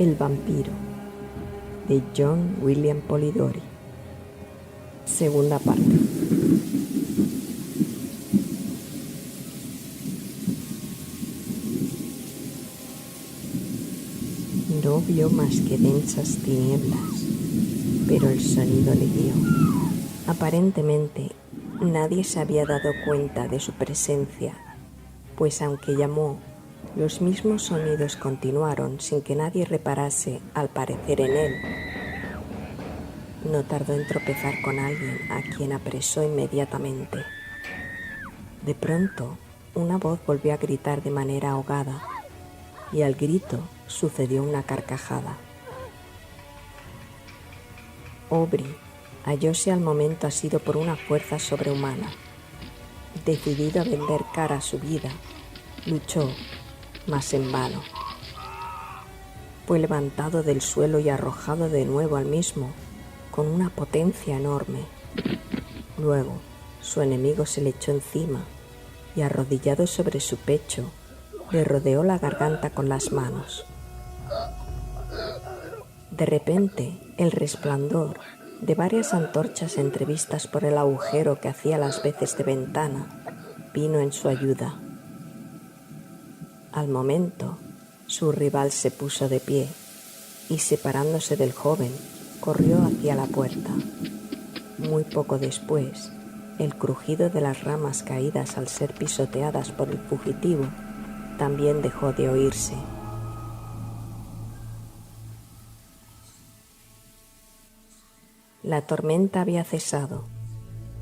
El vampiro, de John William Polidori. Segunda parte. No vio más que densas tinieblas, pero el sonido le guió. Aparentemente, nadie se había dado cuenta de su presencia, pues aunque llamó, los mismos sonidos continuaron sin que nadie reparase al parecer en él. No tardó en tropezar con alguien a quien apresó inmediatamente. De pronto, una voz volvió a gritar de manera ahogada, y al grito sucedió una carcajada. Aubrey hallóse al momento asido por una fuerza sobrehumana. Decidido a vender cara a su vida, luchó, mas en vano. Fue levantado del suelo y arrojado de nuevo al mismo, con una potencia enorme. Luego, su enemigo se le echó encima y, arrodillado sobre su pecho, le rodeó la garganta con las manos. De repente, el resplandor de varias antorchas entrevistas por el agujero que hacía las veces de ventana vino en su ayuda. Al momento, su rival se puso de pie y, separándose del joven, corrió hacia la puerta. Muy poco después, el crujido de las ramas caídas al ser pisoteadas por el fugitivo también dejó de oírse. La tormenta había cesado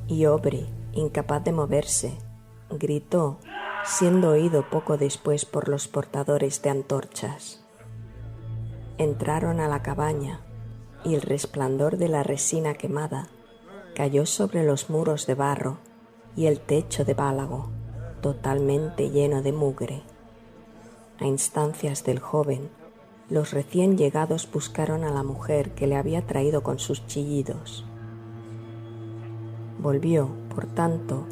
y Aubrey, incapaz de moverse, gritó, siendo oído poco después por los portadores de antorchas. Entraron a la cabaña y el resplandor de la resina quemada cayó sobre los muros de barro y el techo de bálago, totalmente lleno de mugre. A instancias del joven, los recién llegados buscaron a la mujer que le había traído con sus chillidos. Volvió, por tanto,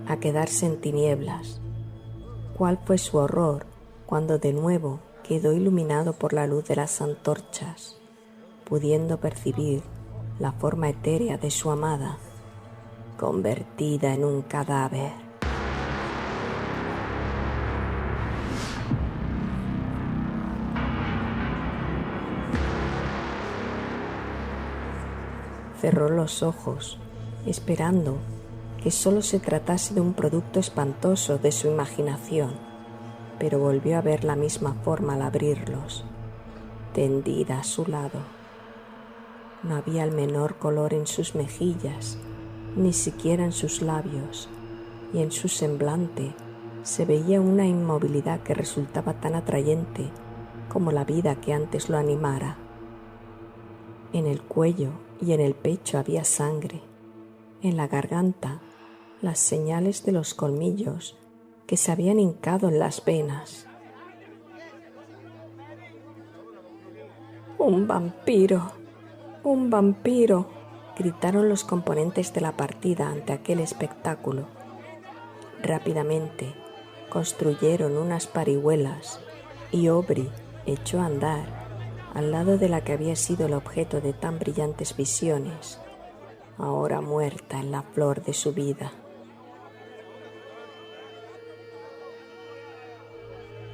a quedarse en tinieblas. ¿Cuál fue su horror cuando de nuevo quedó iluminado por la luz de las antorchas, pudiendo percibir la forma etérea de su amada, convertida en un cadáver? Cerró los ojos, esperando que solo se tratase de un producto espantoso de su imaginación, pero volvió a ver la misma forma al abrirlos, tendida a su lado. No había el menor color en sus mejillas, ni siquiera en sus labios, y en su semblante se veía una inmovilidad que resultaba tan atrayente como la vida que antes lo animara. En el cuello y en el pecho había sangre, en la garganta las señales de los colmillos que se habían hincado en las venas. ¡Un vampiro! ¡Un vampiro!, gritaron los componentes de la partida ante aquel espectáculo. Rápidamente construyeron unas parihuelas y Aubrey echó a andar al lado de la que había sido el objeto de tan brillantes visiones, ahora muerta en la flor de su vida.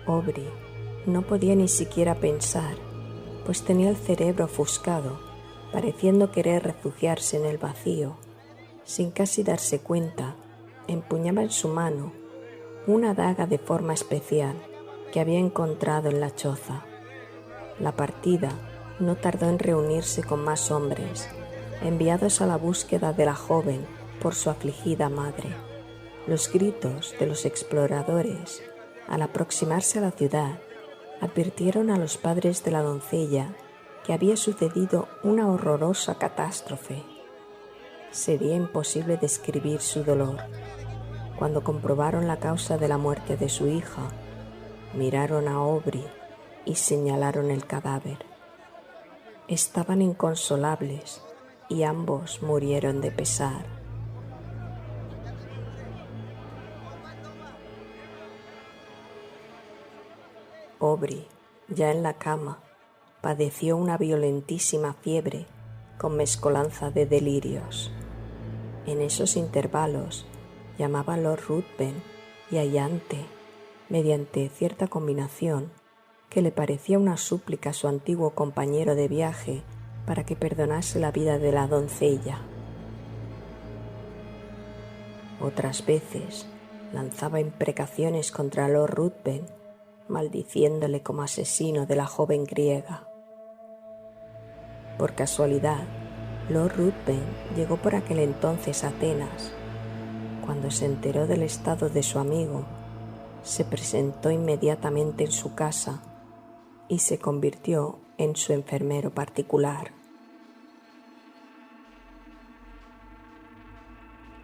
Aubrey no podía ni siquiera pensar, pues tenía el cerebro ofuscado, pareciendo querer refugiarse en el vacío. Sin casi darse cuenta, empuñaba en su mano una daga de forma especial que había encontrado en la choza. La partida no tardó en reunirse con más hombres, enviados a la búsqueda de la joven por su afligida madre. Los gritos de los exploradores, al aproximarse a la ciudad, advirtieron a los padres de la doncella que había sucedido una horrorosa catástrofe. Sería imposible describir su dolor. Cuando comprobaron la causa de la muerte de su hija, miraron a Aubrey y señalaron el cadáver. Estaban inconsolables y ambos murieron de pesar. Aubrey, ya en la cama, padeció una violentísima fiebre con mezcolanza de delirios. En esos intervalos llamaba a Lord Ruthven y a Iante mediante cierta combinación que le parecía una súplica a su antiguo compañero de viaje para que perdonase la vida de la doncella. Otras veces lanzaba imprecaciones contra Lord Ruthven, maldiciéndole como asesino de la joven griega. Por casualidad, Lord Ruthven llegó por aquel entonces a Atenas. Cuando se enteró del estado de su amigo, se presentó inmediatamente en su casa y se convirtió en su enfermero particular.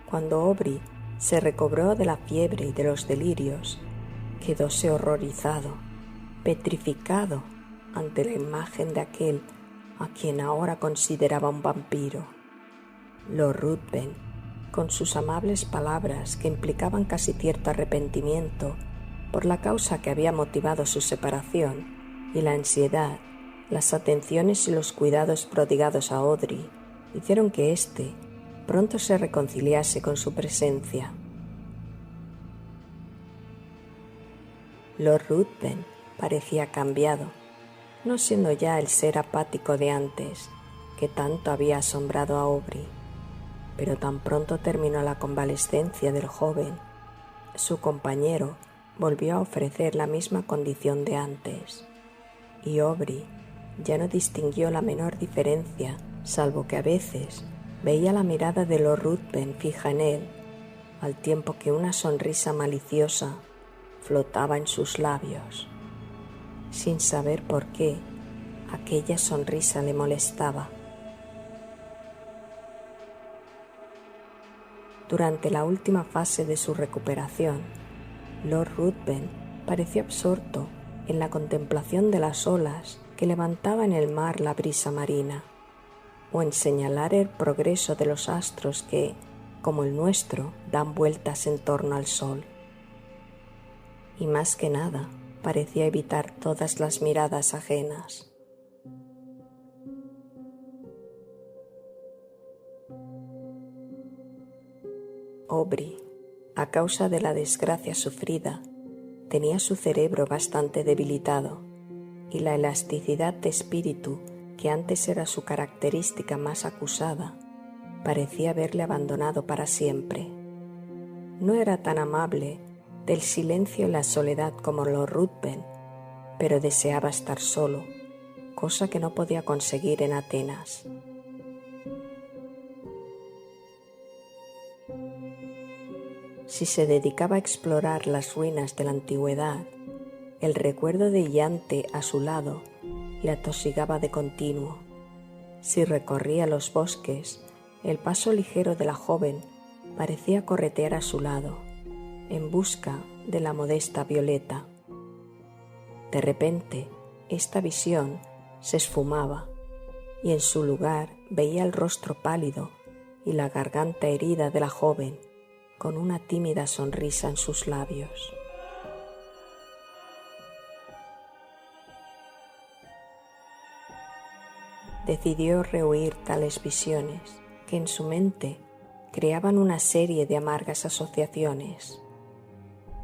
Cuando Aubrey se recobró de la fiebre y de los delirios, quedóse horrorizado, petrificado ante la imagen de aquel a quien ahora consideraba un vampiro. Lord Ruthven, con sus amables palabras que implicaban casi cierto arrepentimiento por la causa que había motivado su separación, y la ansiedad, las atenciones y los cuidados prodigados a Audrey, hicieron que éste pronto se reconciliase con su presencia. Lord Ruthven parecía cambiado, no siendo ya el ser apático de antes, que tanto había asombrado a Aubrey. Pero tan pronto terminó la convalescencia del joven, su compañero volvió a ofrecer la misma condición de antes, y Aubrey ya no distinguió la menor diferencia, salvo que a veces veía la mirada de Lord Ruthven fija en él, al tiempo que una sonrisa maliciosa flotaba en sus labios. Sin saber por qué, aquella sonrisa le molestaba. Durante la última fase de su recuperación, Lord Ruthven pareció absorto en la contemplación de las olas que levantaba en el mar la brisa marina, o en señalar el progreso de los astros que, como el nuestro, dan vueltas en torno al sol. Y más que nada, parecía evitar todas las miradas ajenas. Aubrey, a causa de la desgracia sufrida, tenía su cerebro bastante debilitado, y la elasticidad de espíritu, que antes era su característica más acusada, parecía haberle abandonado para siempre. No era tan amable del silencio y la soledad como Lord Ruthven, pero deseaba estar solo, cosa que no podía conseguir en Atenas. Si se dedicaba a explorar las ruinas de la antigüedad, el recuerdo de Iante a su lado le atosigaba de continuo. Si recorría los bosques, el paso ligero de la joven parecía corretear a su lado, en busca de la modesta Violeta. De repente, esta visión se esfumaba, y en su lugar veía el rostro pálido y la garganta herida de la joven, con una tímida sonrisa en sus labios. Decidió rehuir tales visiones, que en su mente creaban una serie de amargas asociaciones.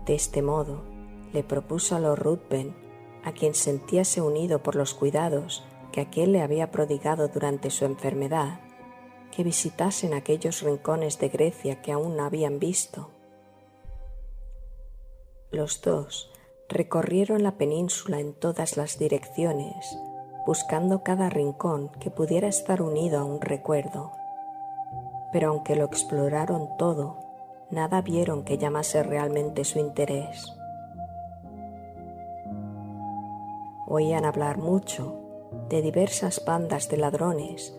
De este modo, le propuso a Lord Ruthven, a quien sentíase unido por los cuidados que aquél le había prodigado durante su enfermedad, que visitasen aquellos rincones de Grecia que aún no habían visto. Los dos recorrieron la península en todas las direcciones, buscando cada rincón que pudiera estar unido a un recuerdo. Pero aunque lo exploraron todo, nada vieron que llamase realmente su interés. Oían hablar mucho de diversas bandas de ladrones,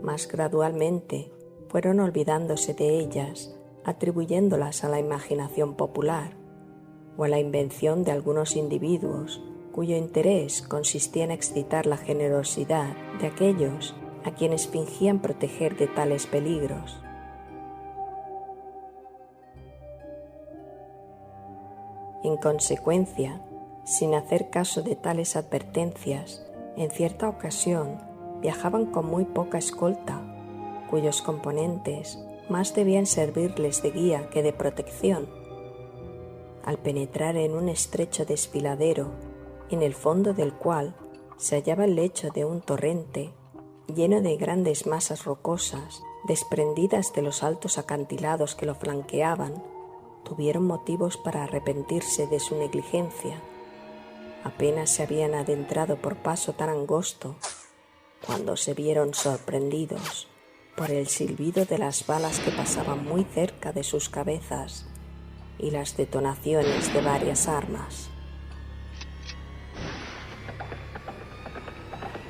mas gradualmente fueron olvidándose de ellas, atribuyéndolas a la imaginación popular o a la invención de algunos individuos cuyo interés consistía en excitar la generosidad de aquellos a quienes fingían proteger de tales peligros. En consecuencia, sin hacer caso de tales advertencias, En cierta ocasión viajaban con muy poca escolta, cuyos componentes más debían servirles de guía que de protección. Al penetrar en un estrecho desfiladero, en el fondo del cual se hallaba el lecho de un torrente lleno de grandes masas rocosas desprendidas de los altos acantilados que lo flanqueaban, tuvieron motivos para arrepentirse de su negligencia. Apenas se habían adentrado por paso tan angosto cuando se vieron sorprendidos por el silbido de las balas que pasaban muy cerca de sus cabezas y las detonaciones de varias armas.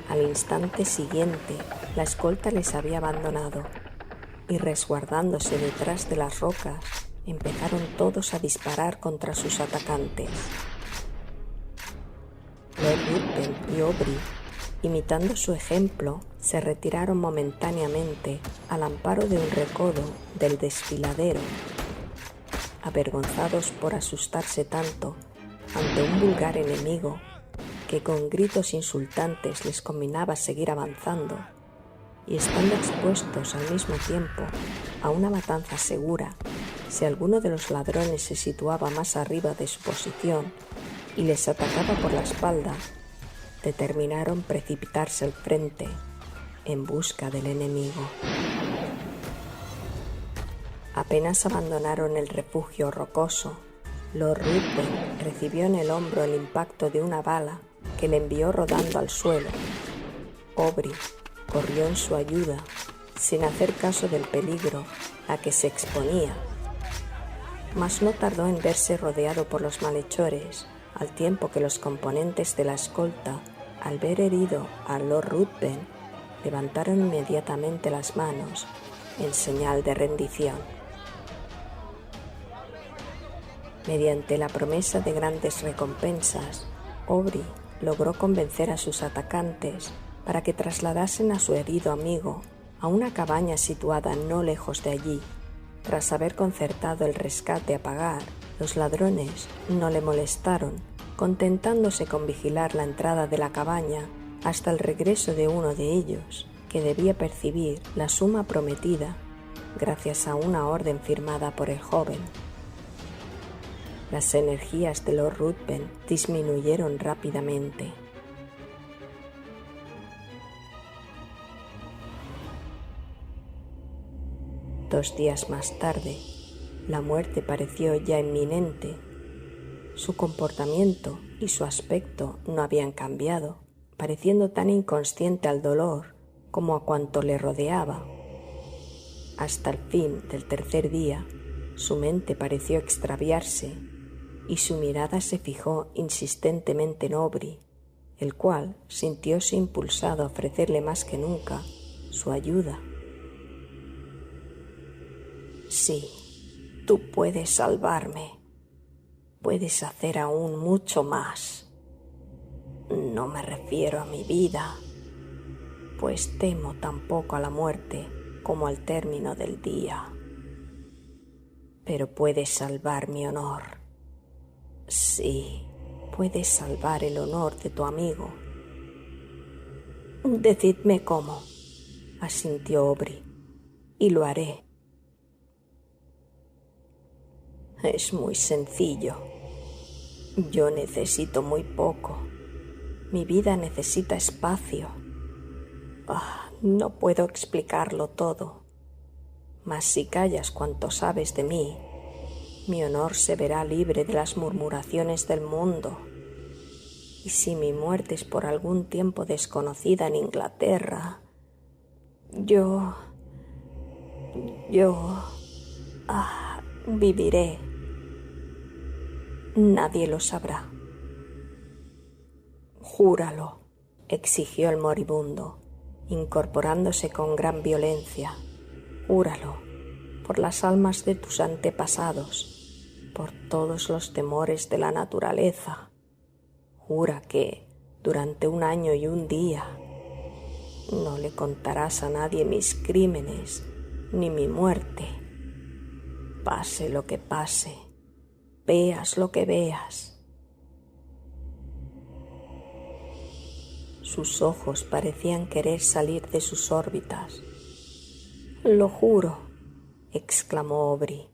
Al instante siguiente, la escolta les había abandonado y, resguardándose detrás de las rocas, empezaron todos a disparar contra sus atacantes. Lord Ruthven y Aubrey, imitando su ejemplo, se retiraron momentáneamente al amparo de un recodo del desfiladero, avergonzados por asustarse tanto ante un vulgar enemigo que con gritos insultantes les combinaba seguir avanzando, y estando expuestos al mismo tiempo a una matanza segura si alguno de los ladrones se situaba más arriba de su posición y les atacaba por la espalda, determinaron precipitarse al frente en busca del enemigo. Apenas abandonaron el refugio rocoso, Lord Ruthven recibió en el hombro el impacto de una bala que le envió rodando al suelo. Aubrey corrió en su ayuda, sin hacer caso del peligro a que se exponía, mas no tardó en verse rodeado por los malhechores, al tiempo que los componentes de la escolta, al ver herido a Lord Ruthven, levantaron inmediatamente las manos en señal de rendición. Mediante la promesa de grandes recompensas, Aubrey logró convencer a sus atacantes para que trasladasen a su herido amigo a una cabaña situada no lejos de allí. Tras haber concertado el rescate a pagar, los ladrones no le molestaron, contentándose con vigilar la entrada de la cabaña hasta el regreso de uno de ellos, que debía percibir la suma prometida gracias a una orden firmada por el joven. Las energías de Lord Ruthven disminuyeron rápidamente. Dos días más tarde, la muerte pareció ya inminente. Su comportamiento y su aspecto no habían cambiado, pareciendo tan inconsciente al dolor como a cuanto le rodeaba. Hasta el fin del tercer día, su mente pareció extraviarse y su mirada se fijó insistentemente en Aubrey, el cual sintióse impulsado a ofrecerle más que nunca su ayuda. Sí, tú puedes salvarme. Puedes hacer aún mucho más. No me refiero a mi vida, pues temo tan poco a la muerte como al término del día. Pero puedes salvar mi honor. Sí, puedes salvar el honor de tu amigo. Decidme cómo, asintió Aubrey, y lo haré. Es muy sencillo. Yo necesito muy poco. Mi vida necesita espacio. No puedo explicarlo todo. Mas si callas cuanto sabes de mí, mi honor se verá libre de las murmuraciones del mundo. Y si mi muerte es por algún tiempo desconocida en Inglaterra, yo viviré. Nadie lo sabrá. Júralo, exigió el moribundo, incorporándose con gran violencia. Júralo, por las almas de tus antepasados, por todos los temores de la naturaleza. Jura que, durante 1 año y 1 día, no le contarás a nadie mis crímenes ni mi muerte. Pase lo que pase, veas lo que veas. Sus ojos parecían querer salir de sus órbitas. «Lo juro», exclamó Aubrey.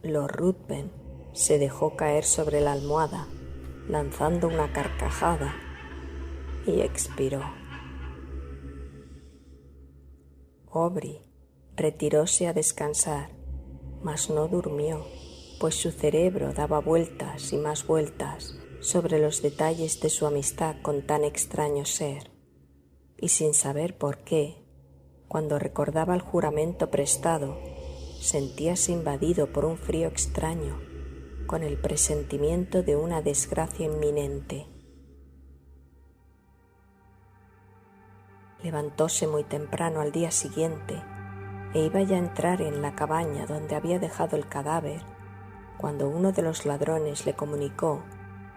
Lord Ruthven se dejó caer sobre la almohada, lanzando una carcajada, y expiró. Aubrey retiróse a descansar, mas no durmió, pues su cerebro daba vueltas y más vueltas sobre los detalles de su amistad con tan extraño ser, y sin saber por qué, cuando recordaba el juramento prestado, sentíase invadido por un frío extraño, con el presentimiento de una desgracia inminente. Levantóse muy temprano al día siguiente e iba ya a entrar en la cabaña donde había dejado el cadáver, cuando uno de los ladrones le comunicó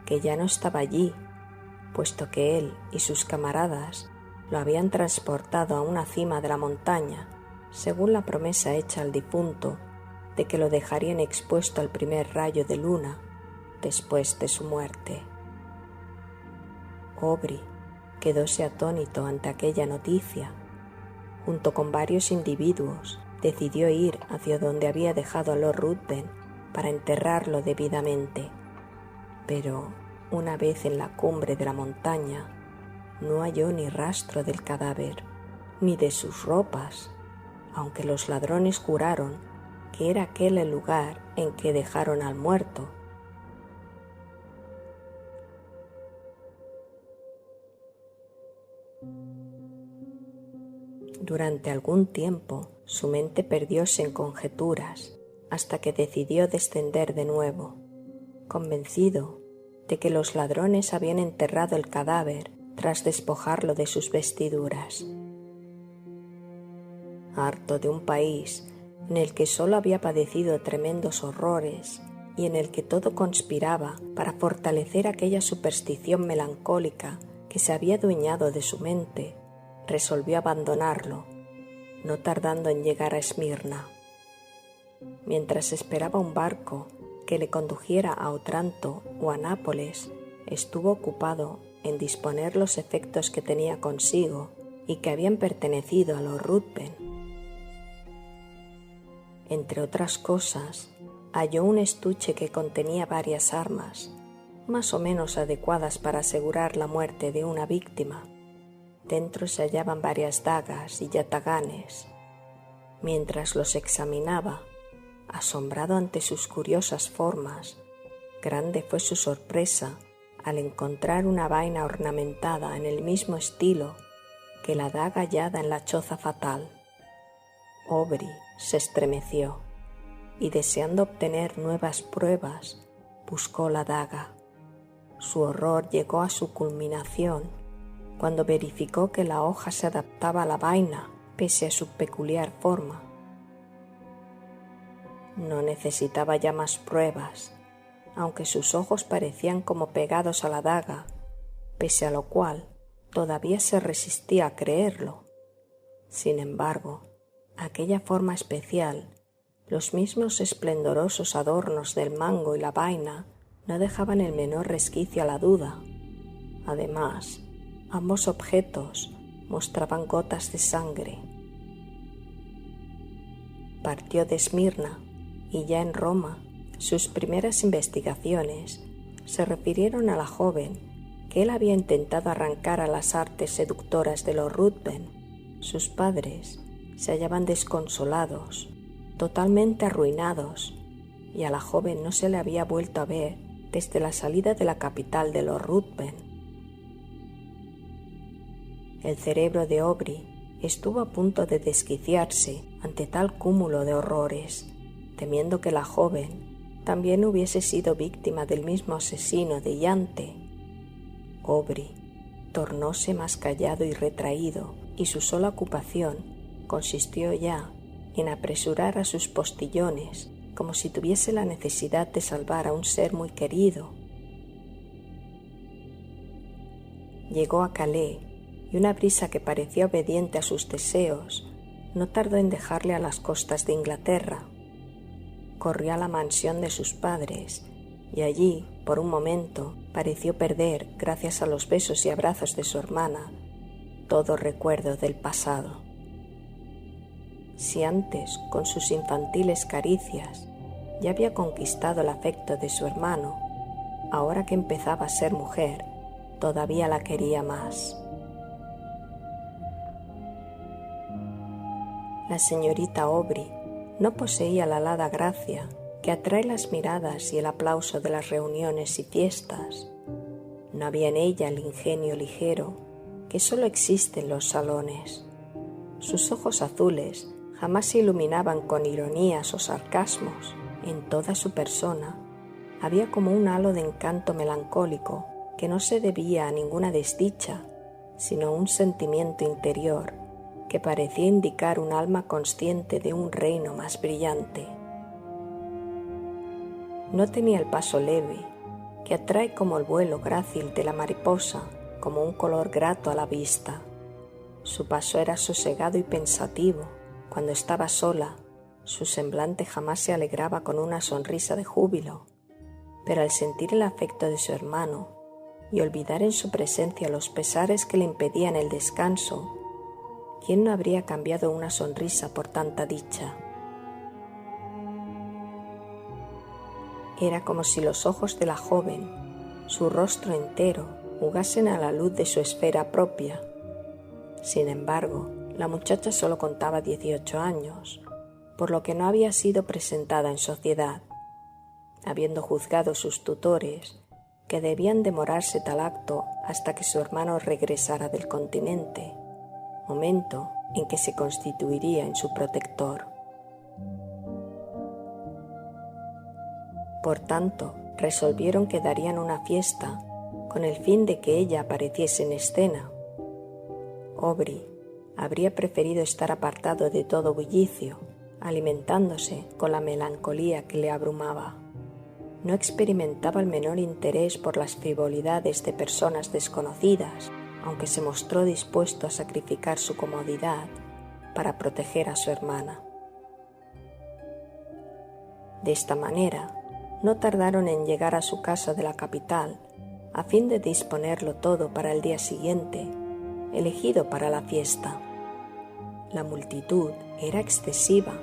que ya no estaba allí, puesto que él y sus camaradas lo habían transportado a una cima de la montaña, según la promesa hecha al difunto de que lo dejarían expuesto al primer rayo de luna después de su muerte. Aubrey quedóse atónito ante aquella noticia. Junto con varios individuos, decidió ir hacia donde había dejado a Lord Ruthven para enterrarlo debidamente. Pero, una vez en la cumbre de la montaña, no halló ni rastro del cadáver, ni de sus ropas, aunque los ladrones juraron que era aquel el lugar en que dejaron al muerto. Durante algún tiempo su mente perdióse en conjeturas hasta que decidió descender de nuevo, convencido de que los ladrones habían enterrado el cadáver tras despojarlo de sus vestiduras. Harto de un país en el que solo había padecido tremendos horrores y en el que todo conspiraba para fortalecer aquella superstición melancólica que se había adueñado de su mente, resolvió abandonarlo, no tardando en llegar a Esmirna. Mientras esperaba un barco que le condujera a Otranto o a Nápoles, estuvo ocupado en disponer los efectos que tenía consigo y que habían pertenecido a Lord Ruthven. Entre otras cosas, halló un estuche que contenía varias armas, más o menos adecuadas para asegurar la muerte de una víctima. Dentro se hallaban varias dagas y yataganes. Mientras los examinaba, asombrado ante sus curiosas formas, grande fue su sorpresa al encontrar una vaina ornamentada en el mismo estilo que la daga hallada en la choza fatal. Aubrey se estremeció y, deseando obtener nuevas pruebas, buscó la daga. Su horror llegó a su culminación cuando verificó que la hoja se adaptaba a la vaina pese a su peculiar forma. No necesitaba ya más pruebas, aunque sus ojos parecían como pegados a la daga, pese a lo cual todavía se resistía a creerlo. Sin embargo, aquella forma especial, los mismos esplendorosos adornos del mango y la vaina no dejaban el menor resquicio a la duda. Además, ambos objetos mostraban gotas de sangre. Partió de Esmirna y ya en Roma sus primeras investigaciones se refirieron a la joven que él había intentado arrancar a las artes seductoras de Lord Ruthven. Sus padres se hallaban desconsolados, totalmente arruinados, y a la joven no se le había vuelto a ver desde la salida de la capital de Lord Ruthven. El cerebro de Aubrey estuvo a punto de desquiciarse ante tal cúmulo de horrores, temiendo que la joven también hubiese sido víctima del mismo asesino de Yante. Aubrey tornóse más callado y retraído, y su sola ocupación consistió ya en apresurar a sus postillones como si tuviese la necesidad de salvar a un ser muy querido. Llegó a Calais y una brisa que parecía obediente a sus deseos no tardó en dejarle a las costas de Inglaterra. Corrió a la mansión de sus padres y allí, por un momento, pareció perder, gracias a los besos y abrazos de su hermana, todo recuerdo del pasado. Si antes, con sus infantiles caricias, ya había conquistado el afecto de su hermano, ahora que empezaba a ser mujer, todavía la quería más. La señorita Aubrey no poseía la alada gracia que atrae las miradas y el aplauso de las reuniones y fiestas. No había en ella el ingenio ligero que solo existe en los salones. Sus ojos azules jamás se iluminaban con ironías o sarcasmos. En toda su persona había como un halo de encanto melancólico que no se debía a ninguna desdicha, sino a un sentimiento interior que parecía indicar un alma consciente de un reino más brillante. No tenía el paso leve, que atrae como el vuelo grácil de la mariposa, como un color grato a la vista. Su paso era sosegado y pensativo. Cuando estaba sola, su semblante jamás se alegraba con una sonrisa de júbilo, pero al sentir el afecto de su hermano y olvidar en su presencia los pesares que le impedían el descanso, ¿quién no habría cambiado una sonrisa por tanta dicha? Era como si los ojos de la joven, su rostro entero, jugasen a la luz de su esfera propia. Sin embargo, la muchacha solo contaba 18 años, por lo que no había sido presentada en sociedad, habiendo juzgado sus tutores que debían demorarse tal acto hasta que su hermano regresara del continente, momento en que se constituiría en su protector. Por tanto, resolvieron que darían una fiesta con el fin de que ella apareciese en escena. Aubrey habría preferido estar apartado de todo bullicio, alimentándose con la melancolía que le abrumaba. No experimentaba el menor interés por las frivolidades de personas desconocidas, aunque se mostró dispuesto a sacrificar su comodidad para proteger a su hermana. De esta manera, no tardaron en llegar a su casa de la capital, a fin de disponerlo todo para el día siguiente, elegido para la fiesta. La multitud era excesiva,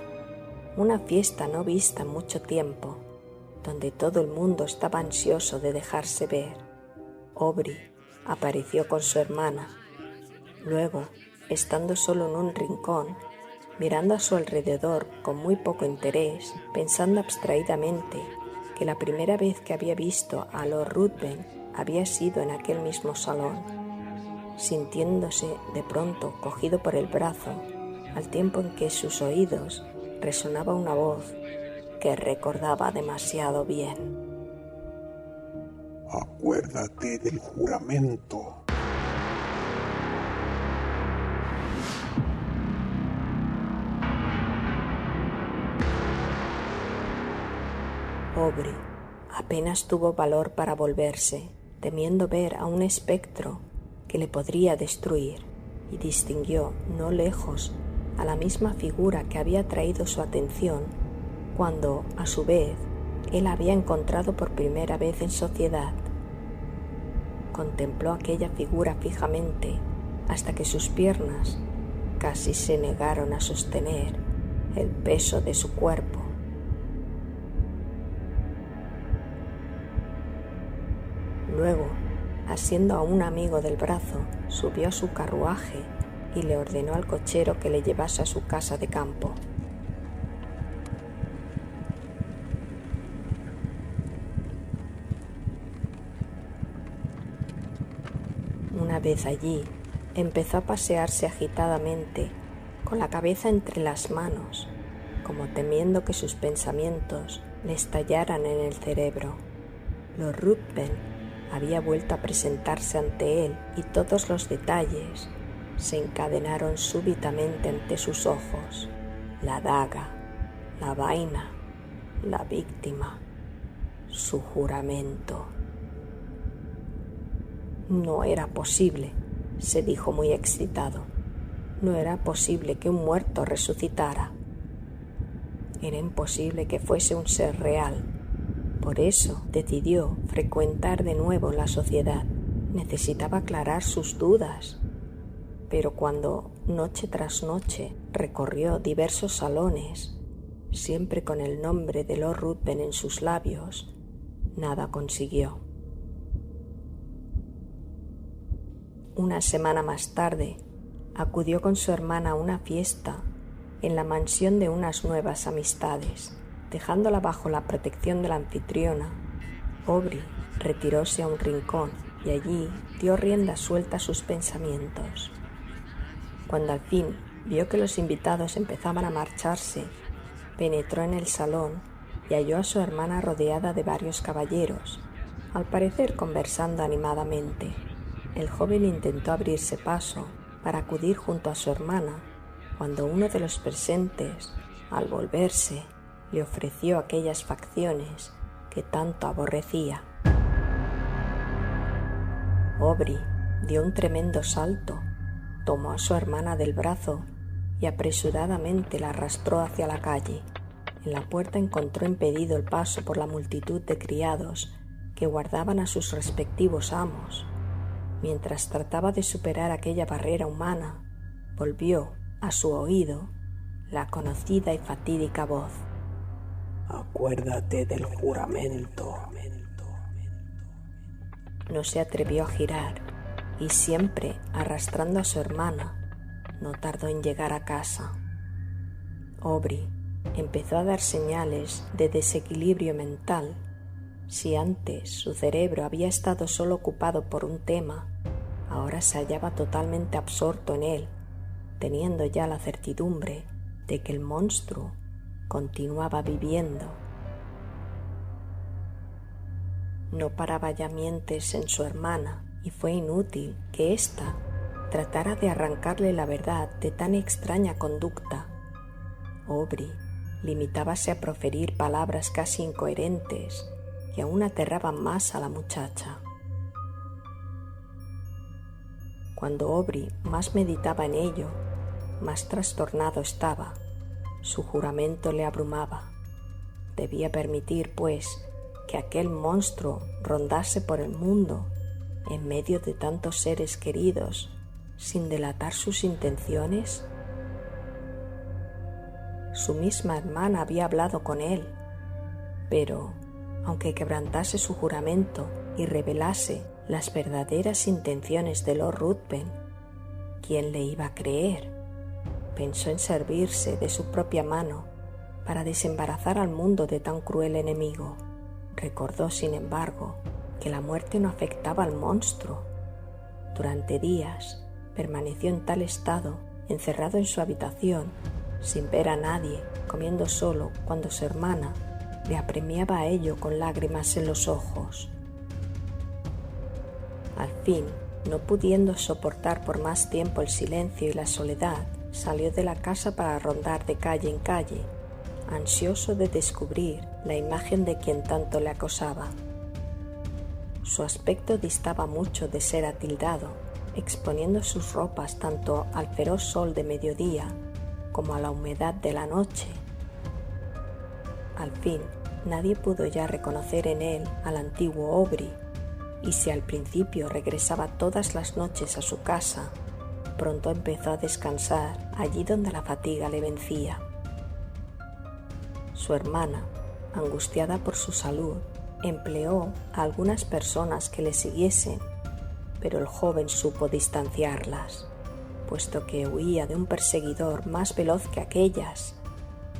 una fiesta no vista en mucho tiempo, donde todo el mundo estaba ansioso de dejarse ver. Aubrey apareció con su hermana. Luego, estando solo en un rincón, mirando a su alrededor con muy poco interés, pensando abstraídamente que la primera vez que había visto a Lord Ruthven había sido en aquel mismo salón, sintiéndose de pronto cogido por el brazo, al tiempo en que sus oídos resonaba una voz que recordaba demasiado bien. Acuérdate del juramento. Aubrey apenas tuvo valor para volverse, temiendo ver a un espectro que le podría destruir, y distinguió no lejos a la misma figura que había atraído su atención cuando, a su vez, él la había encontrado por primera vez en sociedad. Contempló aquella figura fijamente hasta que sus piernas casi se negaron a sostener el peso de su cuerpo. Luego, asiendo a un amigo del brazo, subió a su carruaje y le ordenó al cochero que le llevase a su casa de campo. Una vez allí, empezó a pasearse agitadamente, con la cabeza entre las manos, como temiendo que sus pensamientos le estallaran en el cerebro. Lord Ruthven había vuelto a presentarse ante él y todos los detalles se encadenaron súbitamente ante sus ojos: la daga, la vaina, la víctima, su juramento. No era posible, se dijo muy excitado. No era posible que un muerto resucitara. Era imposible que fuese un ser real. Por eso decidió frecuentar de nuevo la sociedad. Necesitaba aclarar sus dudas. Pero cuando, noche tras noche, recorrió diversos salones, siempre con el nombre de Lord Ruthven en sus labios, nada consiguió. Una semana más tarde, acudió con su hermana a una fiesta en la mansión de unas nuevas amistades. Dejándola bajo la protección de la anfitriona, Aubrey retiróse a un rincón y allí dio rienda suelta a sus pensamientos. Cuando al fin vio que los invitados empezaban a marcharse, penetró en el salón y halló a su hermana rodeada de varios caballeros, al parecer conversando animadamente. El joven intentó abrirse paso para acudir junto a su hermana, cuando uno de los presentes, al volverse, le ofreció aquellas facciones que tanto aborrecía. Aubrey dio un tremendo salto, tomó a su hermana del brazo y apresuradamente la arrastró hacia la calle. En la puerta encontró impedido el paso por la multitud de criados que guardaban a sus respectivos amos. Mientras trataba de superar aquella barrera humana, volvió a su oído la conocida y fatídica voz: Acuérdate del juramento. No se atrevió a girar y, siempre arrastrando a su hermana, no tardó en llegar a casa. Aubrey empezó a dar señales de desequilibrio mental. Si antes su cerebro había estado solo ocupado por un tema, ahora se hallaba totalmente absorto en él, teniendo ya la certidumbre de que el monstruo continuaba viviendo. No paraba ya mientes en su hermana y fue inútil que ésta tratara de arrancarle la verdad de tan extraña conducta. Aubrey limitábase a proferir palabras casi incoherentes que aún aterraban más a la muchacha. Cuando Aubrey más meditaba en ello, más trastornado estaba. Su juramento le abrumaba. Debía permitir, pues, que aquel monstruo rondase por el mundo en medio de tantos seres queridos, sin delatar sus intenciones. Su misma hermana había hablado con él, pero, aunque quebrantase su juramento y revelase las verdaderas intenciones de Lord Ruthven, ¿quién le iba a creer? Pensó en servirse de su propia mano para desembarazar al mundo de tan cruel enemigo. Recordó, sin embargo, que la muerte no afectaba al monstruo. Durante días permaneció en tal estado, encerrado en su habitación, sin ver a nadie, comiendo solo cuando su hermana le apremiaba a ello con lágrimas en los ojos. Al fin, no pudiendo soportar por más tiempo el silencio y la soledad, salió de la casa para rondar de calle en calle, ansioso de descubrir la imagen de quien tanto le acosaba. Su aspecto distaba mucho de ser atildado, exponiendo sus ropas tanto al feroz sol de mediodía como a la humedad de la noche. Al fin, nadie pudo ya reconocer en él al antiguo Aubrey, y si al principio regresaba todas las noches a su casa, pronto empezó a descansar allí donde la fatiga le vencía. Su hermana, angustiada por su salud, empleó a algunas personas que le siguiesen, pero el joven supo distanciarlas, puesto que huía de un perseguidor más veloz que aquellas,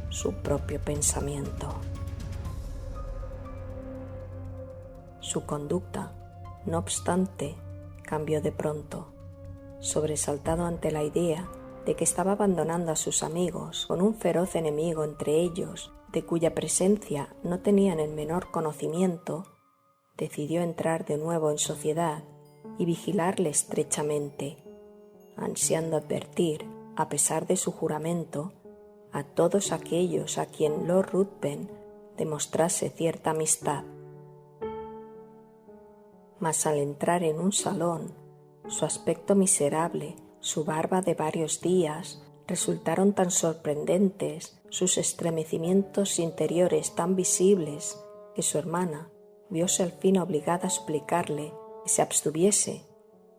su propio pensamiento. Su conducta, no obstante, cambió de pronto, sobresaltado ante la idea de que estaba abandonando a sus amigos con un feroz enemigo entre ellos, de cuya presencia no tenían el menor conocimiento. Decidió entrar de nuevo en sociedad y vigilarle estrechamente, ansiando advertir, a pesar de su juramento, a todos aquellos a quien Lord Ruthven demostrase cierta amistad. Mas al entrar en un salón, su aspecto miserable, su barba de varios días, resultaron tan sorprendentes, sus estremecimientos interiores tan visibles, que su hermana viose al fin obligada a suplicarle que se abstuviese,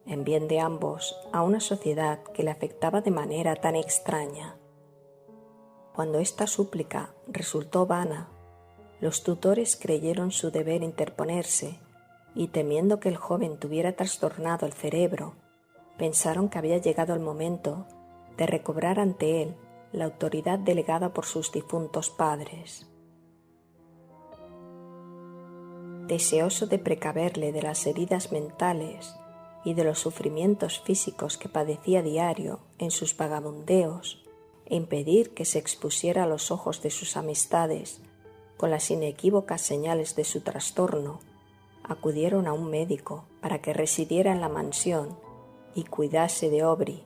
en bien de ambos, a una sociedad que le afectaba de manera tan extraña. Cuando esta súplica resultó vana, los tutores creyeron su deber interponerse y, temiendo que el joven tuviera trastornado el cerebro, pensaron que había llegado el momento de recobrar ante él la autoridad delegada por sus difuntos padres. Deseoso de precaverle de las heridas mentales y de los sufrimientos físicos que padecía diario en sus vagabundeos, e impedir que se expusiera a los ojos de sus amistades con las inequívocas señales de su trastorno, acudieron a un médico para que residiera en la mansión y cuidase de Aubrey.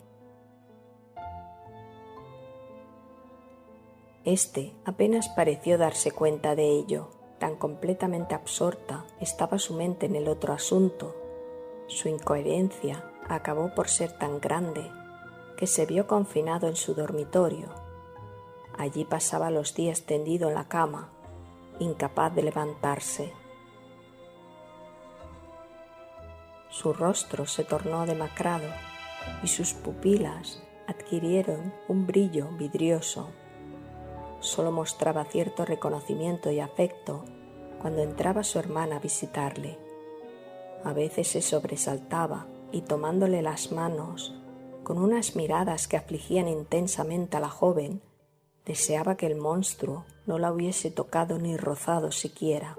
Este apenas pareció darse cuenta de ello, tan completamente absorta estaba su mente en el otro asunto. Su incoherencia acabó por ser tan grande que se vio confinado en su dormitorio. Allí pasaba los días tendido en la cama, incapaz de levantarse. Su rostro se tornó demacrado y sus pupilas adquirieron un brillo vidrioso. Solo mostraba cierto reconocimiento y afecto cuando entraba su hermana a visitarle. A veces se sobresaltaba y, tomándole las manos, con unas miradas que afligían intensamente a la joven, deseaba que el monstruo no la hubiese tocado ni rozado siquiera.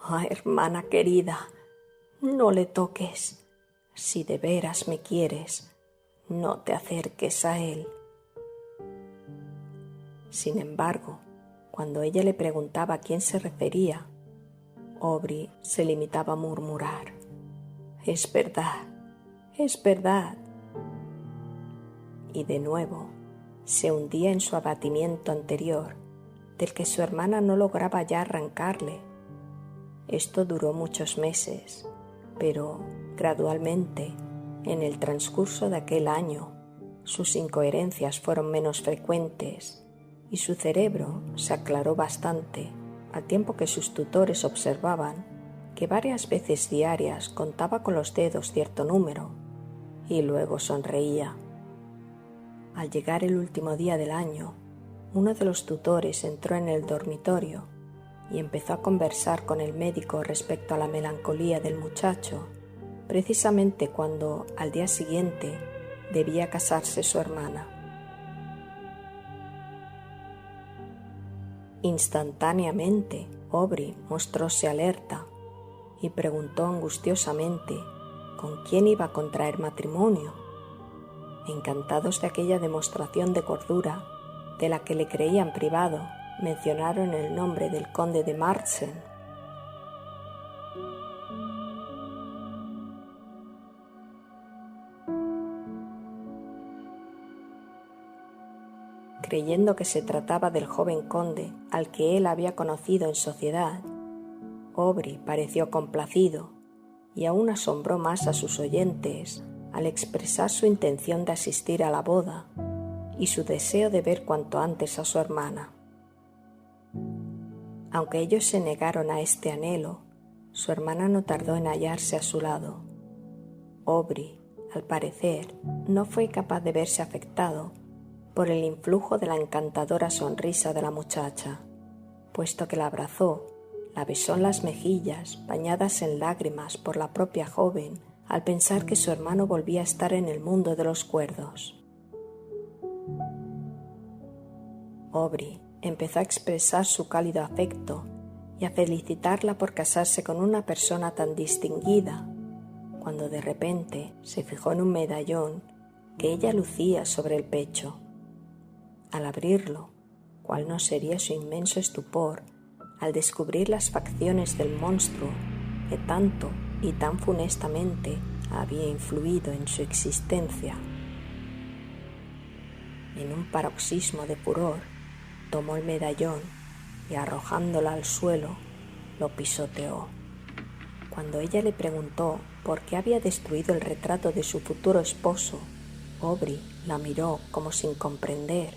«Ah, hermana querida, no le toques. Si de veras me quieres, no te acerques a él». Sin embargo, cuando ella le preguntaba a quién se refería, Aubrey se limitaba a murmurar: «Es verdad, es verdad». Y de nuevo se hundía en su abatimiento anterior, del que su hermana no lograba ya arrancarle. Esto duró muchos meses, pero gradualmente, en el transcurso de aquel año, sus incoherencias fueron menos frecuentes y su cerebro se aclaró bastante, al tiempo que sus tutores observaban que varias veces diarias contaba con los dedos cierto número y luego sonreía. Al llegar el último día del año, uno de los tutores entró en el dormitorio y empezó a conversar con el médico respecto a la melancolía del muchacho, precisamente cuando al día siguiente debía casarse su hermana. Instantáneamente, Aubrey mostróse alerta y preguntó angustiosamente con quién iba a contraer matrimonio. Encantados de aquella demostración de cordura, de la que le creían privado, mencionaron el nombre del conde de Marchen. Creyendo que se trataba del joven conde al que él había conocido en sociedad, Aubrey pareció complacido y aún asombró más a sus oyentes al expresar su intención de asistir a la boda y su deseo de ver cuanto antes a su hermana. Aunque ellos se negaron a este anhelo, su hermana no tardó en hallarse a su lado. Aubrey, al parecer, no fue capaz de verse afectado por el influjo de la encantadora sonrisa de la muchacha, puesto que la abrazó, la besó en las mejillas, bañadas en lágrimas por la propia joven, al pensar que su hermano volvía a estar en el mundo de los cuerdos. Aubrey empezó a expresar su cálido afecto y a felicitarla por casarse con una persona tan distinguida, cuando de repente se fijó en un medallón que ella lucía sobre el pecho. Al abrirlo, cuál no sería su inmenso estupor al descubrir las facciones del monstruo que tanto y tan funestamente había influido en su existencia. En un paroxismo de furor, tomó el medallón y, arrojándola al suelo, lo pisoteó. Cuando ella le preguntó por qué había destruido el retrato de su futuro esposo, Aubrey la miró como sin comprender.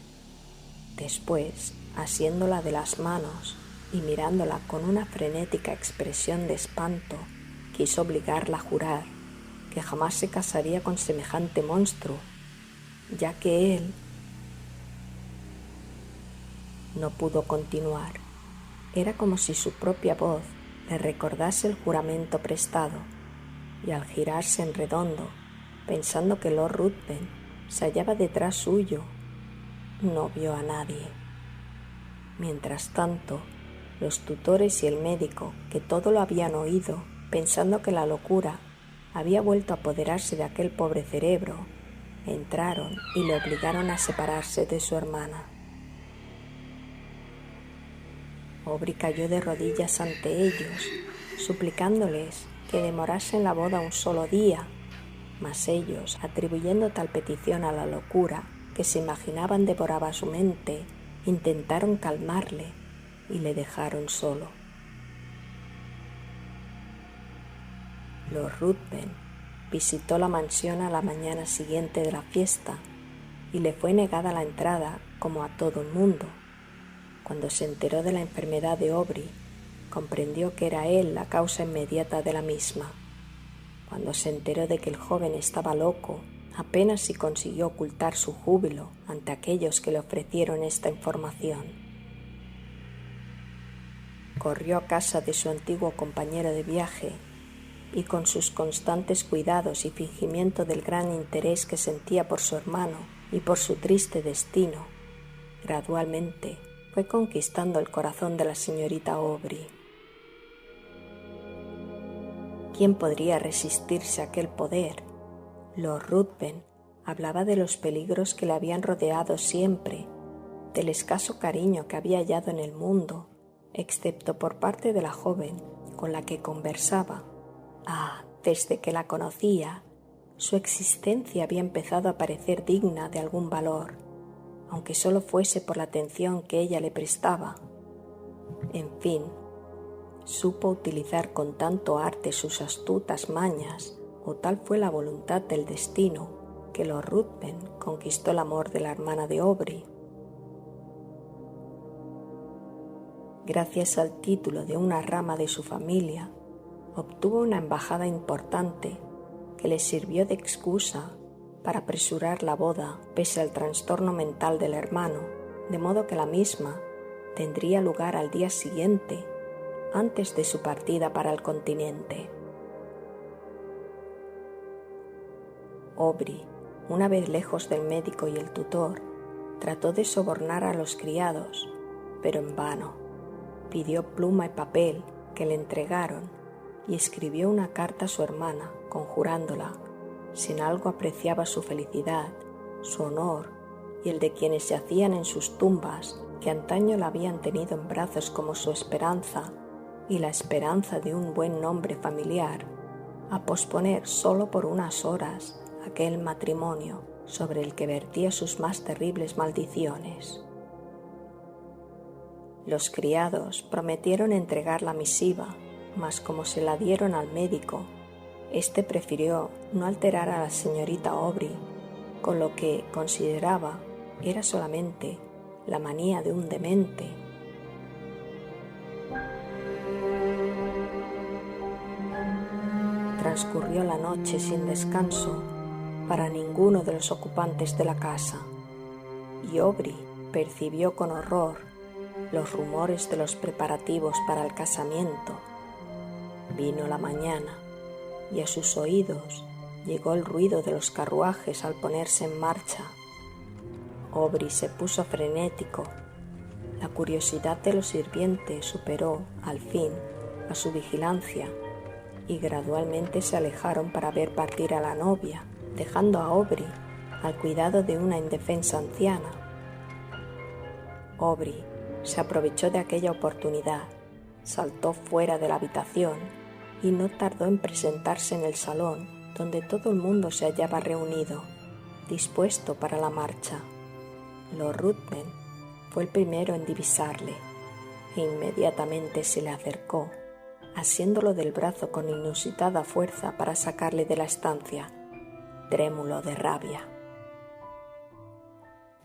Después asiéndola de las manos y mirándola con una frenética expresión de espanto, quiso obligarla a jurar que jamás se casaría con semejante monstruo, ya que él no pudo continuar. Era como si su propia voz le recordase el juramento prestado, y al girarse en redondo, pensando que Lord Ruthven se hallaba detrás suyo, no vio a nadie. Mientras tanto, los tutores y el médico, que todo lo habían oído, pensando que la locura había vuelto a apoderarse de aquel pobre cerebro, entraron y le obligaron a separarse de su hermana. Aubrey cayó de rodillas ante ellos, suplicándoles que demorasen la boda un solo día, mas ellos, atribuyendo tal petición a la locura que se imaginaban devoraba su mente, intentaron calmarle y le dejaron solo. Lord Ruthven visitó la mansión a la mañana siguiente de la fiesta y le fue negada la entrada como a todo el mundo. Cuando se enteró de la enfermedad de Aubrey, comprendió que era él la causa inmediata de la misma. Cuando se enteró de que el joven estaba loco, apenas si consiguió ocultar su júbilo ante aquellos que le ofrecieron esta información. Corrió a casa de su antiguo compañero de viaje y, con sus constantes cuidados y fingimiento del gran interés que sentía por su hermano y por su triste destino, gradualmente fue conquistando el corazón de la señorita Aubrey. ¿Quién podría resistirse a aquel poder? Lord Ruthven hablaba de los peligros que le habían rodeado siempre, del escaso cariño que había hallado en el mundo, excepto por parte de la joven con la que conversaba. Desde que la conocía, su existencia había empezado a parecer digna de algún valor, aunque solo fuese por la atención que ella le prestaba. En fin, supo utilizar con tanto arte sus astutas mañas, o tal fue la voluntad del destino, que Lord Ruthven conquistó el amor de la hermana de Aubrey. Gracias al título de una rama de su familia, obtuvo una embajada importante que le sirvió de excusa para apresurar la boda pese al trastorno mental del hermano, de modo que la misma tendría lugar al día siguiente, antes de su partida para el continente. Aubrey, una vez lejos del médico y el tutor, trató de sobornar a los criados, pero en vano. Pidió pluma y papel, que le entregaron, y escribió una carta a su hermana, conjurándola, si en algo apreciaba su felicidad, su honor y el de quienes yacían en sus tumbas, que antaño la habían tenido en brazos como su esperanza y la esperanza de un buen nombre familiar, a posponer solo por unas horas aquel matrimonio sobre el que vertía sus más terribles maldiciones. Los criados prometieron entregar la misiva, mas como se la dieron al médico, éste prefirió no alterar a la señorita Aubrey, con lo que consideraba era solamente la manía de un demente. Transcurrió la noche sin descanso para ninguno de los ocupantes de la casa, y Aubrey percibió con horror los rumores de los preparativos para el casamiento. Vino la mañana y a sus oídos llegó el ruido de los carruajes al ponerse en marcha. Aubrey se puso frenético. La curiosidad de los sirvientes superó, al fin, a su vigilancia y gradualmente se alejaron para ver partir a la novia, dejando a Aubrey al cuidado de una indefensa anciana. Aubrey se aprovechó de aquella oportunidad, saltó fuera de la habitación y no tardó en presentarse en el salón donde todo el mundo se hallaba reunido, dispuesto para la marcha. Lord Ruthven fue el primero en divisarle e inmediatamente se le acercó, asiéndolo del brazo con inusitada fuerza para sacarle de la estancia, trémulo de rabia.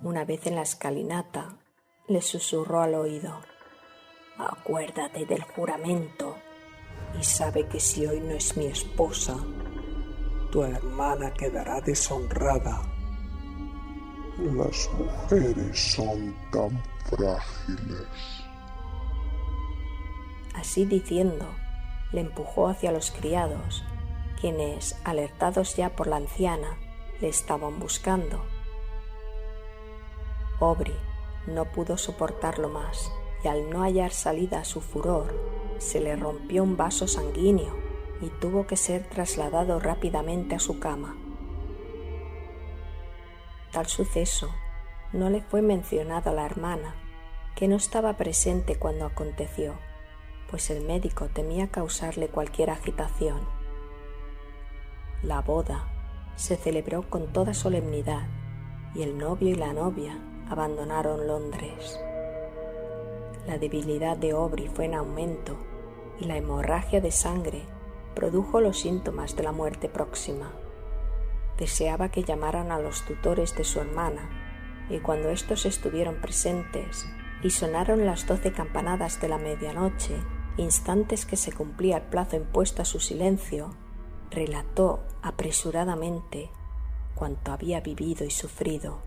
Una vez en la escalinata, le susurró al oído. Acuérdate del juramento y sabe que si hoy no es mi esposa, tu hermana quedará deshonrada. Las mujeres son tan frágiles. Así diciendo, le empujó hacia los criados, quienes, alertados ya por la anciana, le estaban buscando. Aubrey no pudo soportarlo más y al no hallar salida a su furor, se le rompió un vaso sanguíneo y tuvo que ser trasladado rápidamente a su cama. Tal suceso no le fue mencionado a la hermana, que no estaba presente cuando aconteció, pues el médico temía causarle cualquier agitación. La boda se celebró con toda solemnidad y el novio y la novia abandonaron Londres. La debilidad de Aubrey fue en aumento y la hemorragia de sangre produjo los síntomas de la muerte próxima. Deseaba que llamaran a los tutores de su hermana y cuando éstos estuvieron presentes y sonaron las 12 campanadas de la medianoche, instantes que se cumplía el plazo impuesto a su silencio, relató apresuradamente cuanto había vivido y sufrido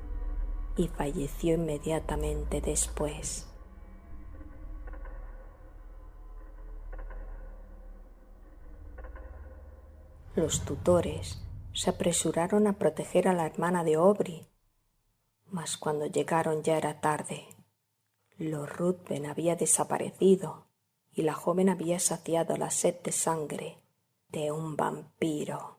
y falleció inmediatamente después. Los tutores se apresuraron a proteger a la hermana de Aubrey, mas cuando llegaron ya era tarde. Lord Ruthven había desaparecido y la joven había saciado la sed de sangre de un vampiro.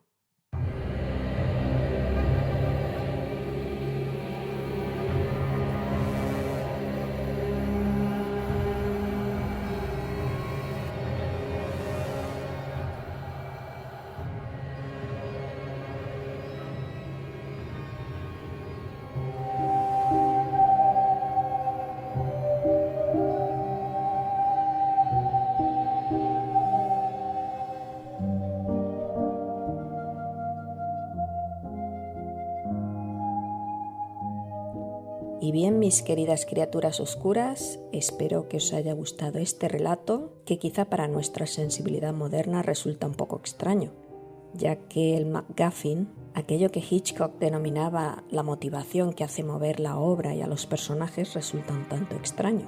Y bien, mis queridas criaturas oscuras, espero que os haya gustado este relato, que quizá para nuestra sensibilidad moderna resulta un poco extraño, ya que el MacGuffin, aquello que Hitchcock denominaba la motivación que hace mover la obra y a los personajes, resulta un tanto extraño,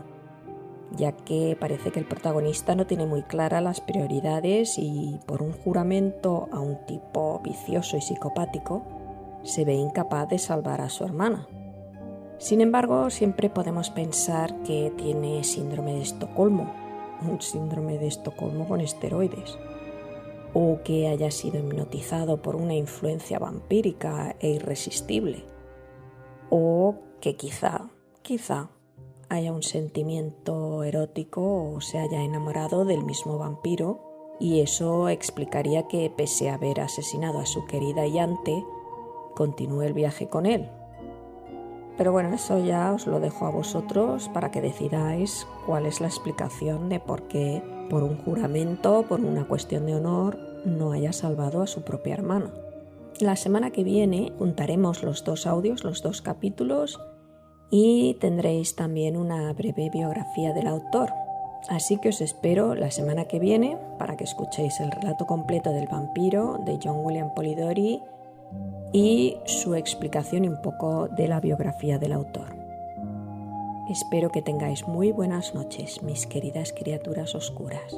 ya que parece que el protagonista no tiene muy claras las prioridades y por un juramento a un tipo vicioso y psicopático se ve incapaz de salvar a su hermana. Sin embargo, siempre podemos pensar que tiene síndrome de Estocolmo, un síndrome de Estocolmo con esteroides, o que haya sido hipnotizado por una influencia vampírica e irresistible, o que quizá haya un sentimiento erótico o se haya enamorado del mismo vampiro, y eso explicaría que, pese a haber asesinado a su querida Yante, continúe el viaje con él. Pero bueno, eso ya os lo dejo a vosotros para que decidáis cuál es la explicación de por qué, por un juramento, por una cuestión de honor, no haya salvado a su propia hermana. La semana que viene juntaremos los 2 audios, los 2 capítulos, y tendréis también una breve biografía del autor. Así que os espero la semana que viene para que escuchéis el relato completo del vampiro de John William Polidori y su explicación y un poco de la biografía del autor. Espero que tengáis muy buenas noches, mis queridas criaturas oscuras.